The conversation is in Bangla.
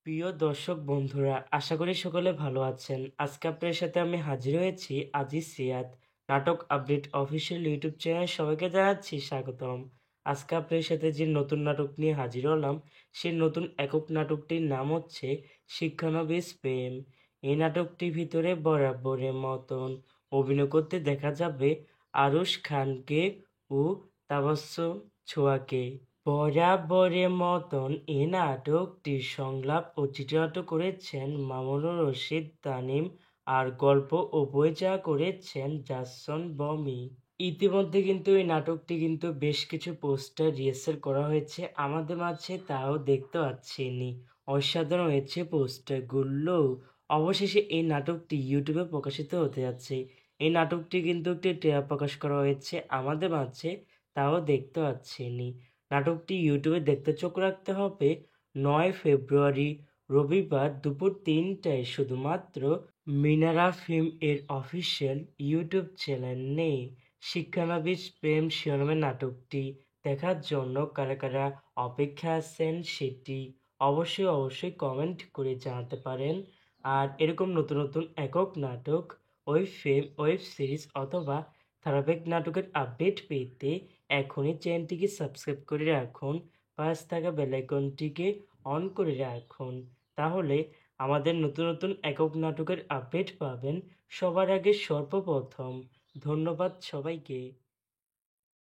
প্রিয় দর্শক বন্ধুরা, আশা করি সকলে ভালো আছেন। আজকে আপনাদের সাথে আমি হাজির হয়েছি আজিজ সিয়াদ নাটক আপডেট অফিসিয়াল ইউটিউব চ্যানেল। সবাইকে জানাচ্ছি স্বাগতম। আজকে আপনাদের সাথে যে নতুন নাটক নিয়ে হাজির হলাম, সেই নতুন একক নাটকটির নাম হচ্ছে শিক্ষানবিশ প্রেম। এই নাটকটির ভিতরে বরাবরের মতন অভিনয় করতে দেখা যাবে আরুশ খানকে ও তাবাসসুম ছোয়াকে। বরাবরের মতন এ নাটকটির সংলাপ ও চিত্রনাট্য করেছেন মামুনুর রশিদ তানিম, আর গল্প ও পরিচালনা করেছেন জাসন বমি। ইতিমধ্যে কিন্তু এই নাটকটি কিন্তু বেশ কিছু পোস্টার রিহার্সাল করা হয়েছে আমাদের মাঝে, তাও দেখতে পাচ্ছিনি। অসাধারণ হয়েছে পোস্টারগুলো। অবশেষে এই নাটকটি ইউটিউবে প্রকাশিত হতে যাচ্ছে। এই নাটকটি কিন্তু একটি ট্রেলার প্রকাশ করা হয়েছে আমাদের মাঝে, তাও দেখতে পাচ্ছিনি। নাটকটি ইউটিউবে দেখতে চোখ রাখতে হবে 9 ফেব্রুয়ারি রবিবার দুপুর 3টায় শুধুমাত্র মিনারা ফিল্ম এর অফিসিয়াল ইউটিউব চ্যানেলে। শিক্ষানবিশ প্রেম শিরোনামের নাটকটি দেখার জন্য কারা কারা অপেক্ষা আছেন সেটি অবশ্যই কমেন্ট করে জানাতে পারেন। আর এরকম নতুন নতুন একক নাটক, ওয়েব সিরিজ অথবা ধারাবাহিক নাটকের আপডেট পেতে এখনই চ্যানেলটিকে সাবস্ক্রাইব করে রাখুন, পাশে থাকা বেল আইকনটিকে অন করে রাখুন। তাহলে আমাদের নতুন নতুন একক নাটকের আপডেট পাবেন সবার আগে সর্বপ্রথম। ধন্যবাদ সবাইকে।